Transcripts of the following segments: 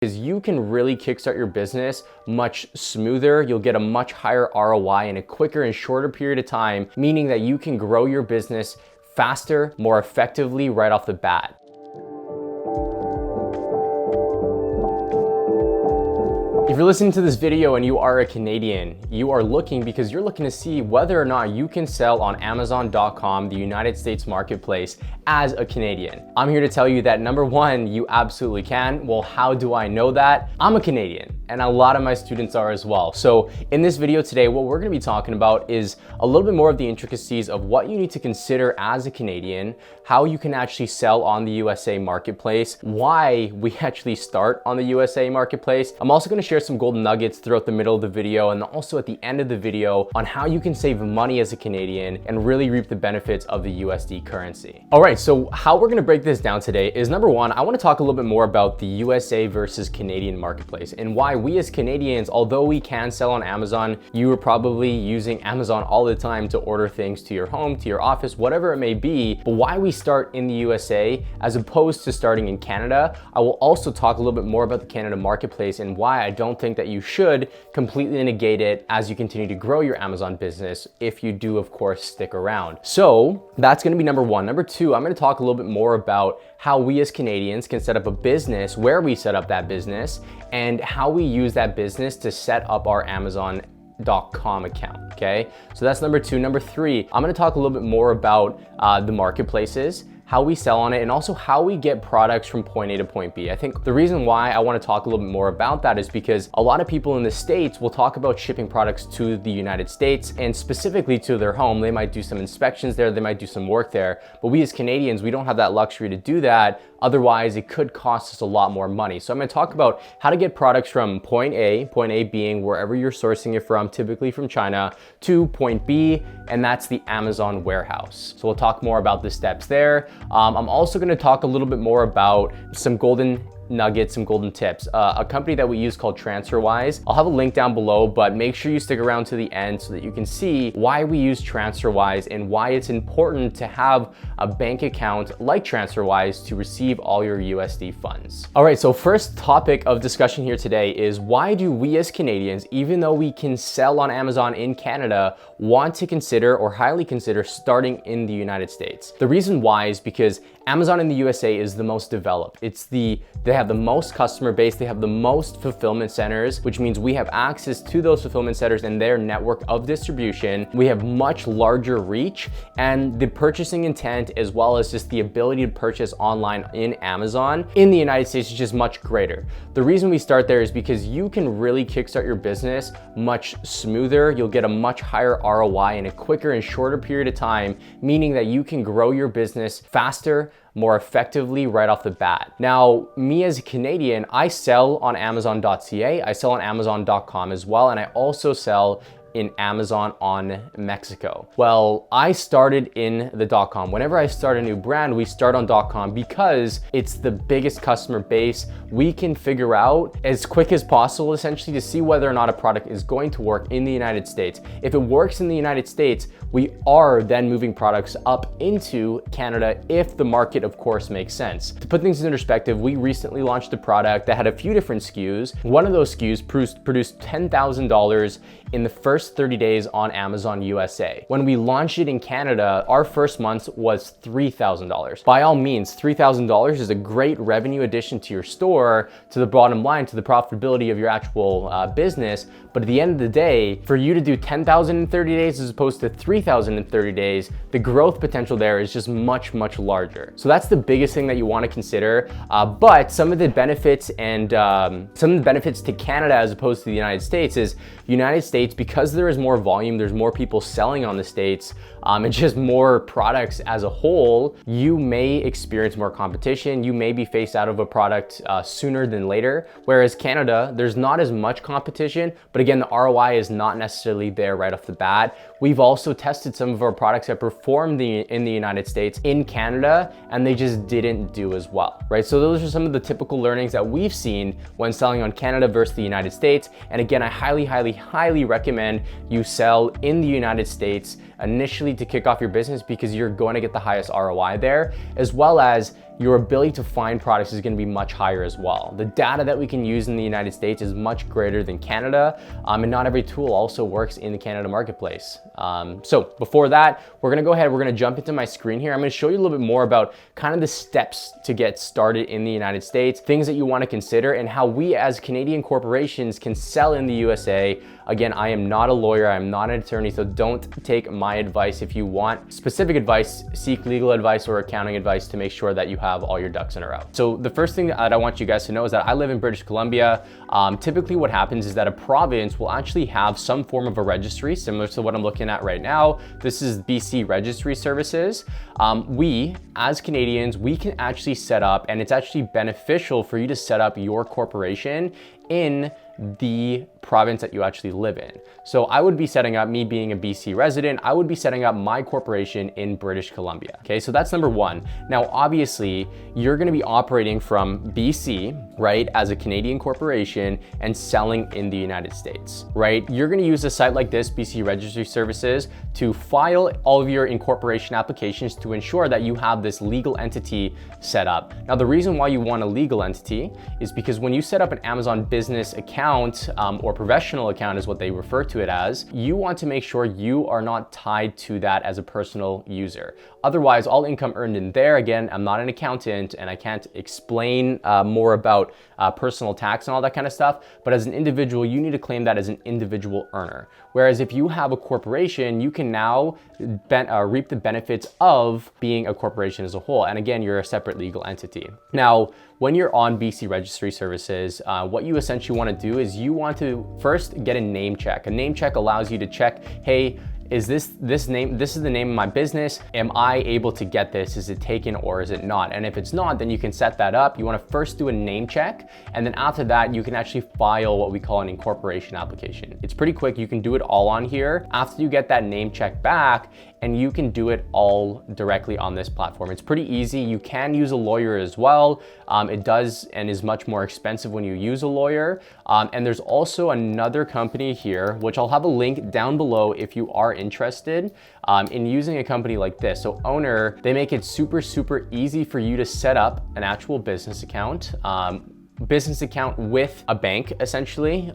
is you can really kickstart your business much smoother. You'll get a much higher ROI in a quicker and shorter period of time, meaning that you can grow your business faster, more effectively right off the bat. If you're listening to this video and you are a Canadian, you are looking because you're looking to see whether or not you can sell on Amazon.com, the United States marketplace, as a Canadian. I'm here to tell you that number one, you absolutely can. Well, how do I know that? I'm a Canadian and a lot of my students are as well. So in this video today, what we're gonna be talking about is a little bit more of the intricacies of what you need to consider as a Canadian, how you can actually sell on the USA marketplace, why we actually start on the USA marketplace. I'm also gonna share some golden nuggets throughout the middle of the video and also at the end of the video on how you can save money as a Canadian and really reap the benefits of the USD currency. All right, so how we're gonna break this down today is number one, I wanna talk a little bit more about the USA versus Canadian marketplace and why we as Canadians, although we can sell on Amazon, you are probably using Amazon all the time to order things to your home, to your office, whatever it may be, but why we start in the USA as opposed to starting in Canada. I will also talk a little bit more about the Canada marketplace and why I don't think that you should completely negate it as you continue to grow your Amazon business if you do, of course, stick around. So that's gonna be number one. Number two, I'm gonna talk a little bit more about how we as Canadians can set up a business, where we set up that business, and how we use that business to set up our Amazon.com account, okay? So that's number two. Number three, I'm gonna talk a little bit more about the marketplaces, how we sell on it, and also how we get products from point A to point B. I think the reason why I wanna talk a little bit more about that is because a lot of people in the States will talk about shipping products to the United States and specifically to their home. They might do some inspections there, they might do some work there, but we as Canadians, we don't have that luxury to do that. Otherwise, it could cost us a lot more money. So I'm gonna talk about how to get products from point A being wherever you're sourcing it from, typically from China, to point B, and that's the Amazon warehouse. So we'll talk more about the steps there. I'm also gonna talk a little bit more about some golden nuggets, some golden tips. A company that we use called TransferWise. I'll have a link down below, but make sure you stick around to the end so that you can see why we use TransferWise and why it's important to have a bank account like TransferWise to receive all your USD funds. All right, so first topic of discussion here today is why do we as Canadians, even though we can sell on Amazon in Canada, want to consider or highly consider starting in the United States? The reason why is because Amazon in the USA is the most developed. They have the most customer base, they have the most fulfillment centers, which means we have access to those fulfillment centers and their network of distribution. We have much larger reach, and the purchasing intent as well as just the ability to purchase online in Amazon in the United States is just much greater. The reason we start there is because you can really kickstart your business much smoother. You'll get a much higher ROI in a quicker and shorter period of time, meaning that you can grow your business faster, more effectively right off the bat. Now, me as a Canadian, I sell on Amazon.ca, I sell on Amazon.com as well, and I also sell in Amazon on Mexico. Well, I started in the .com. Whenever I start a new brand, we start on .com because it's the biggest customer base. We can figure out as quick as possible, essentially, to see whether or not a product is going to work in the United States. If it works in the United States, we are then moving products up into Canada if the market, of course, makes sense. To put things in perspective, we recently launched a product that had a few different SKUs. One of those SKUs produced $10,000 in the first 30 days on Amazon USA. When we launched it in Canada, our first month was $3,000. By all means, $3,000 is a great revenue addition to your store, to the bottom line, to the profitability of your actual business. But at the end of the day, for you to do 10,000 in 30 days as opposed to 3,000 in 30 days, the growth potential there is just much, much larger. So that's the biggest thing that you want to consider. But some of the benefits and some of the benefits to Canada as opposed to the United States is United States, because there is more volume, there's more people selling on the States, and just more products as a whole, you may experience more competition. You may be phased out of a product sooner than later. Whereas Canada, there's not as much competition, but again, the ROI is not necessarily there right off the bat. We've also tested some of our products that performed in the United States in Canada, and they just didn't do as well, right? So those are some of the typical learnings that we've seen when selling on Canada versus the United States. And again, I highly, highly, highly recommend you sell in the United States initially to kick off your business because you're going to get the highest ROI there, as well as your ability to find products is going to be much higher as well. The data that we can use in the United States is much greater than Canada, and not every tool also works in the Canada marketplace. So before that, we're gonna go ahead, we're gonna jump into my screen here. I'm gonna show you a little bit more about kind of the steps to get started in the United States, things that you wanna consider, and how we as Canadian corporations can sell in the USA. Again, I am not a lawyer, I'm not an attorney, so don't take my advice. If you want specific advice, seek legal advice or accounting advice to make sure that you have all your ducks in a row. So the first thing that I want you guys to know is that I live in British Columbia. Typically what happens is that a province will actually have some form of a registry, similar to what I'm looking at right now. This is BC Registry Services. We, as Canadians, we can actually set up, and it's actually beneficial for you to set up your corporation in the province that you actually live in. So I would be setting up, me being a BC resident, I would be setting up my corporation in British Columbia. Okay, so that's number one. Now, obviously, you're gonna be operating from BC, right, as a Canadian corporation and selling in the United States, right? You're gonna use a site like this, BC Registry Services, to file all of your incorporation applications to ensure that you have this legal entity set up. Now, the reason why you want a legal entity is because when you set up an Amazon business account, or professional account is what they refer to it as, you want to make sure you are not tied to that as a personal user. Otherwise, all income earned in there, again, I'm not an accountant and I can't explain more about personal tax and all that kind of stuff, but as an individual, you need to claim that as an individual earner. Whereas if you have a corporation, you can now reap the benefits of being a corporation as a whole. And again, you're a separate legal entity. Now, when you're on BC Registry Services, what you essentially want to do is you want to first get a name check. A name check allows you to check, hey, is this is the name of my business? Am I able to get this? Is it taken or is it not? And if it's not, then you can set that up. You want to first do a name check, and then after that, you can actually file what we call an incorporation application. It's pretty quick. You can do it all on here. After you get that name check back, and you can do it all directly on this platform. It's pretty easy. You can use a lawyer as well. It does and is much more expensive when you use a lawyer. And there's also another company here, which I'll have a link down below if you are interested in using a company like this. So Owner, they make it super, super easy for you to set up an actual business account with a bank essentially,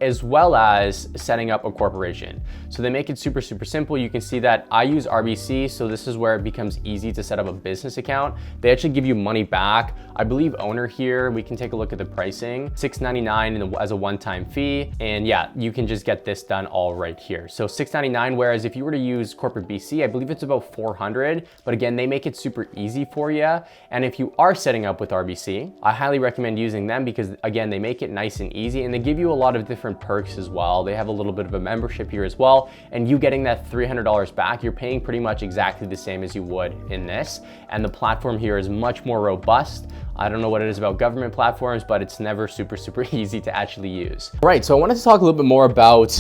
as well as setting up a corporation. So they make it super, super simple. You can see that I use RBC, so this is where it becomes easy to set up a business account. They actually give you money back. I believe Owner here, we can take a look at the pricing, $6.99 as a one-time fee. And yeah, you can just get this done all right here. So $6.99, whereas if you were to use Corporate BC, I believe it's about $400, but again, they make it super easy for you. And if you are setting up with RBC, I highly recommend using them because again, they make it nice and easy and they give you a lot of different perks as well. They have a little bit of a membership here as well. And you getting that $300 back, you're paying pretty much exactly the same as you would in this. And the platform here is much more robust. I don't know what it is about government platforms, but it's never super, super easy to actually use. All right, so I wanted to talk a little bit more about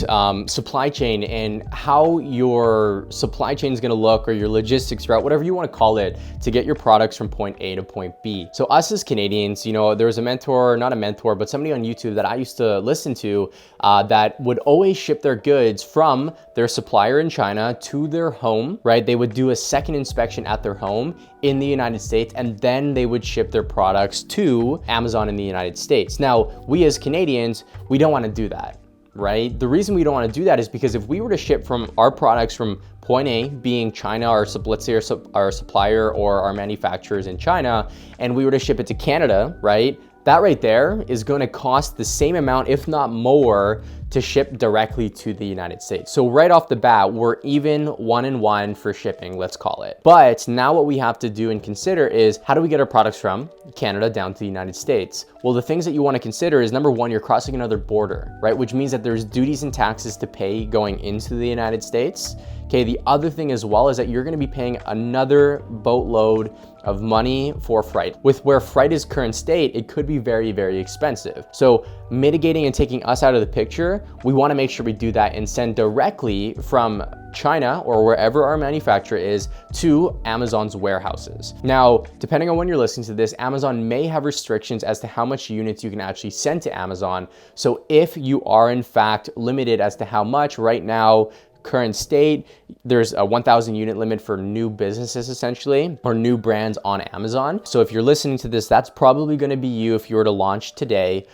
supply chain and how your supply chain is gonna look, or your logistics route, whatever you wanna call it, to get your products from point A to point B. So us as Canadians, you know, there was a mentor, not a mentor, but somebody on YouTube that I used to listen to that would always ship their goods from their supplier in China to their home, right? They would do a second inspection at their home in the United States, and then they would ship their products to Amazon in the United States. Now, we as Canadians, we don't want to do that, right? The reason we don't want to do that is because if we were to ship from our products from point A, being China, or let's say our supplier or our manufacturers in China, and we were to ship it to Canada, right? That right there is going to cost the same amount, if not more, to ship directly to the United States. So right off the bat, we're even 1-in-1 for shipping, let's call it. But now what we have to do and consider is, how do we get our products from Canada down to the United States? Well, the things that you want to consider is, number one, you're crossing another border, right? Which means that there's duties and taxes to pay going into the United States. Okay, the other thing as well is that you're going to be paying another boatload of money for freight. With where freight is current state, it could be very, very expensive. So mitigating and taking us out of the picture, we want to make sure we do that and send directly from China or wherever our manufacturer is to Amazon's warehouses. Now, depending on when you're listening to this, Amazon may have restrictions as to how much units you can actually send to Amazon. So if you are in fact limited as to how much, right now, current state, there's a 1,000 unit limit for new businesses essentially, or new brands on Amazon. So if you're listening to this, that's probably going to be you. If you were to launch today,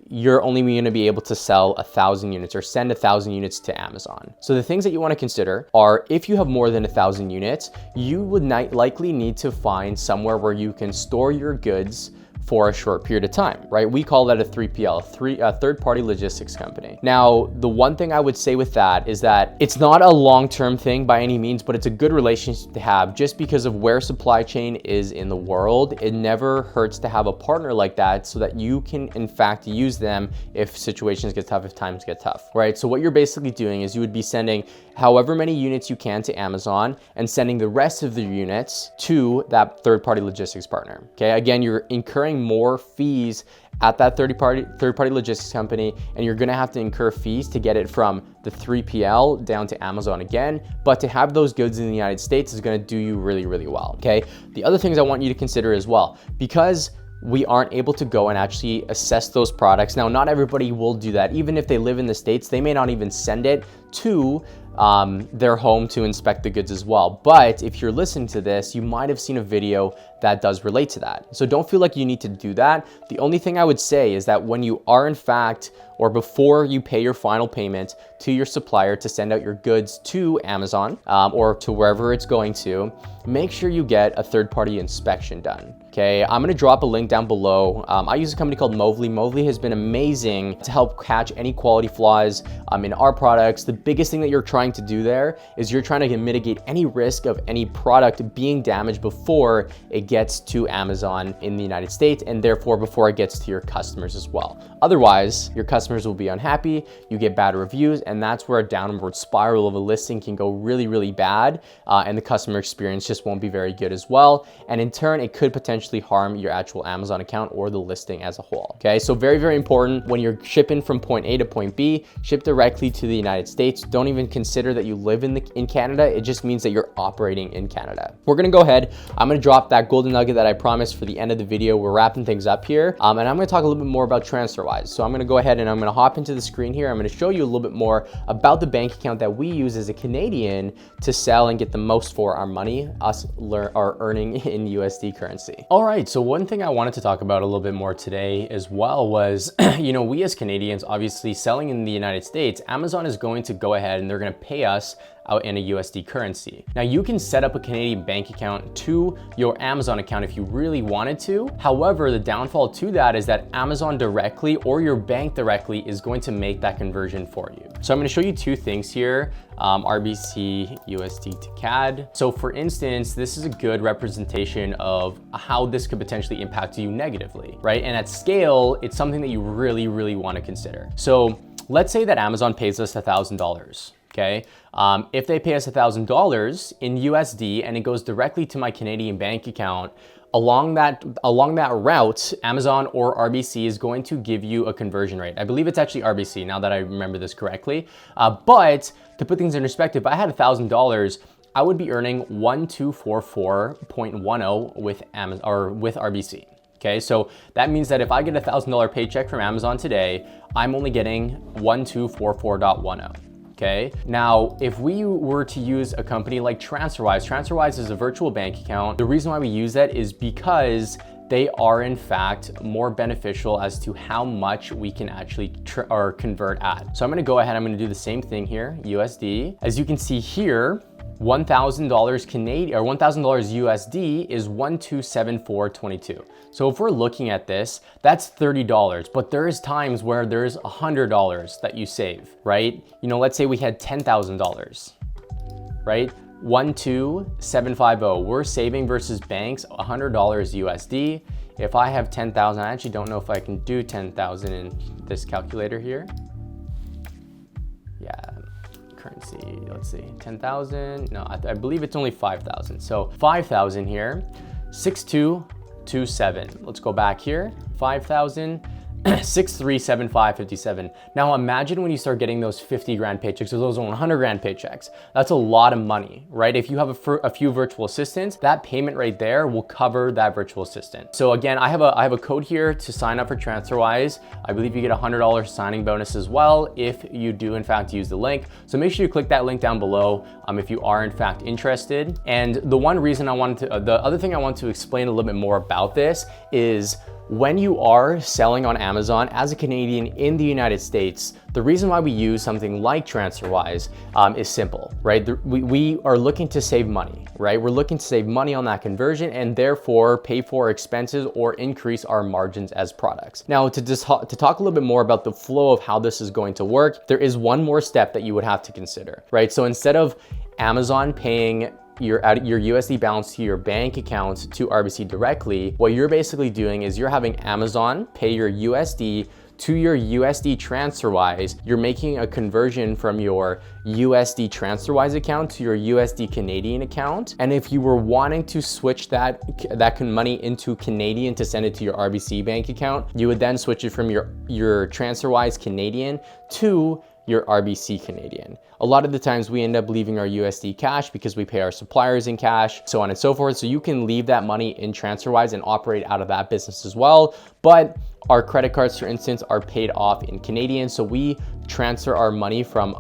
you're only going to be able to sell 1,000 units or send 1,000 units to Amazon. So the things that you want to consider are, if you have more than 1,000 units, you would likely need to find somewhere where you can store your goods for a short period of time, right? We call that a 3PL, a third-party logistics company. Now, the one thing I would say with that is that it's not a long-term thing by any means, but it's a good relationship to have just because of where supply chain is in the world. It never hurts to have a partner like that so that you can, in fact, use them if situations get tough, if times get tough, right? So what you're basically doing is you would be sending however many units you can to Amazon and sending the rest of the units to that third-party logistics partner, okay? Again, you're incurring more fees at that third-party logistics company, and you're gonna have to incur fees to get it from the 3PL down to Amazon again, but to have those goods in the United States is gonna do you really, really well, okay? The other things I want you to consider as well, because we aren't able to go and actually assess those products. Now, not everybody will do that. Even if they live in the States, they may not even send it to their home to inspect the goods as well. But if you're listening to this, you might have seen a video that does relate to that. So don't feel like you need to do that. The only thing I would say is that when you are in fact, or before you pay your final payment to your supplier to send out your goods to Amazon or to wherever it's going to, make sure you get a third-party inspection done. Okay, I'm gonna drop a link down below. I use a company called Movely. Movely has been amazing to help catch any quality flaws in our products. The biggest thing that you're trying to do there is you're trying to mitigate any risk of any product being damaged before it gets to Amazon in the United States, and therefore before it gets to your customers as well. Otherwise, your customers will be unhappy, you get bad reviews, and that's where a downward spiral of a listing can go really, really bad, and the customer experience just won't be very good as well. And in turn, it could potentially harm your actual Amazon account or the listing as a whole. Okay, so very, very important when you're shipping from point A to point B, ship directly to the United States. Don't even consider that you live in Canada. It just means that you're operating in Canada. We're gonna go ahead. I'm gonna drop that golden nugget that I promised for the end of the video. We're wrapping things up here, and I'm gonna talk a little bit more about TransferWise. So I'm gonna go ahead and I'm gonna hop into the screen here. I'm gonna show you a little bit more about the bank account that we use as a Canadian to sell and get the most for our money, us are earning in USD currency. All right, so one thing I wanted to talk about a little bit more today as well was, we as Canadians, obviously selling in the United States, Amazon is going to go ahead and they're gonna pay us out in a USD currency. Now you can set up a Canadian bank account to your Amazon account if you really wanted to. However, the downfall to that is that Amazon directly or your bank directly is going to make that conversion for you. So I'm gonna show you two things here, RBC USD to CAD. So for instance, this is a good representation of how this could potentially impact you negatively, right? And at scale, it's something that you really, really wanna consider. So let's say that Amazon pays us $1,000. Okay, if they pay us $1,000 in USD and it goes directly to my Canadian bank account, along that route, Amazon or RBC is going to give you a conversion rate. I believe it's actually RBC now that I remember this correctly. But to put things in perspective, if I had $1,000, I would be earning 1244.10 with Amazon or with RBC. Okay, so that means that if I get a $1,000 paycheck from Amazon today, I'm only getting 1244.10. Okay, now if we were to use a company like TransferWise, TransferWise is a virtual bank account. The reason why we use that is because they are in fact more beneficial as to how much we can actually convert at. So I'm gonna go ahead, I'm gonna do the same thing here, USD. As you can see here, $1,000 Canadian or $1,000 USD is 1274.22. So if we're looking at this, that's $30, but there is times where there's $100 that you save, right? Let's say we had $10,000, right? 12,750. We're saving versus banks $100 USD. If I have 10,000, I actually don't know if I can do 10,000 in this calculator here. Yeah. Currency, let's see, 10,000. No, I believe it's only 5,000. So 5,000 here, 6227. Let's go back here, 5,000 637557. Now imagine when you start getting those 50 grand paychecks or those 100 grand paychecks. That's a lot of money, right? If you have a few virtual assistants, that payment right there will cover that virtual assistant. So again, I have a code here to sign up for TransferWise. I believe you get a $100 signing bonus as well if you do in fact use the link. So make sure you click that link down below if you are in fact interested. And the other thing I want to explain a little bit more about this is when you are selling on Amazon as a Canadian in the United States, the reason why we use something like TransferWise is simple, right? We are looking to save money, right? We're looking to save money on that conversion and therefore pay for expenses or increase our margins as products. Now, to talk a little bit more about the flow of how this is going to work, there is one more step that you would have to consider, right? So instead of Amazon paying your USD balance to your bank account to RBC directly, what you're basically doing is you're having Amazon pay your USD to your USD TransferWise. You're making a conversion from your USD TransferWise account to your USD Canadian account. And if you were wanting to switch that money into Canadian to send it to your RBC bank account, you would then switch it from your TransferWise Canadian to your RBC Canadian. A lot of the times we end up leaving our USD cash because we pay our suppliers in cash, so on and so forth. So you can leave that money in TransferWise and operate out of that business as well. But our credit cards, for instance, are paid off in Canadian. So we transfer our money from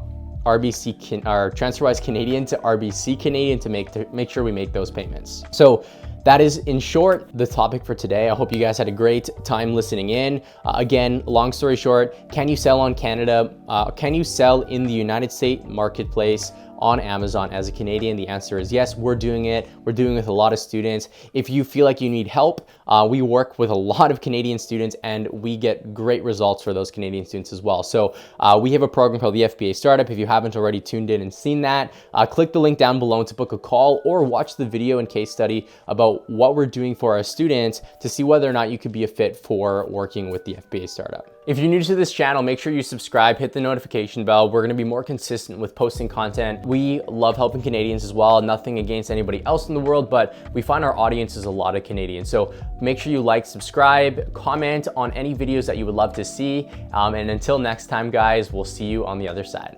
our TransferWise Canadian to RBC Canadian to make sure we make those payments. So that is, in short, the topic for today. I hope you guys had a great time listening in. Again, long story short, can you sell on Canada? Can you sell in the United States marketplace on Amazon as a Canadian? The answer is yes, we're doing it. We're doing it with a lot of students. If you feel like you need help, we work with a lot of Canadian students and we get great results for those Canadian students as well. So we have a program called the FBA Startup. If you haven't already tuned in and seen that, click the link down below to book a call or watch the video and case study about what we're doing for our students to see whether or not you could be a fit for working with the FBA Startup. If you're new to this channel, make sure you subscribe, hit the notification bell. We're gonna be more consistent with posting content. We love helping Canadians as well. Nothing against anybody else in the world, but we find our audience is a lot of Canadians. So make sure you like, subscribe, comment on any videos that you would love to see. And until next time, guys, we'll see you on the other side.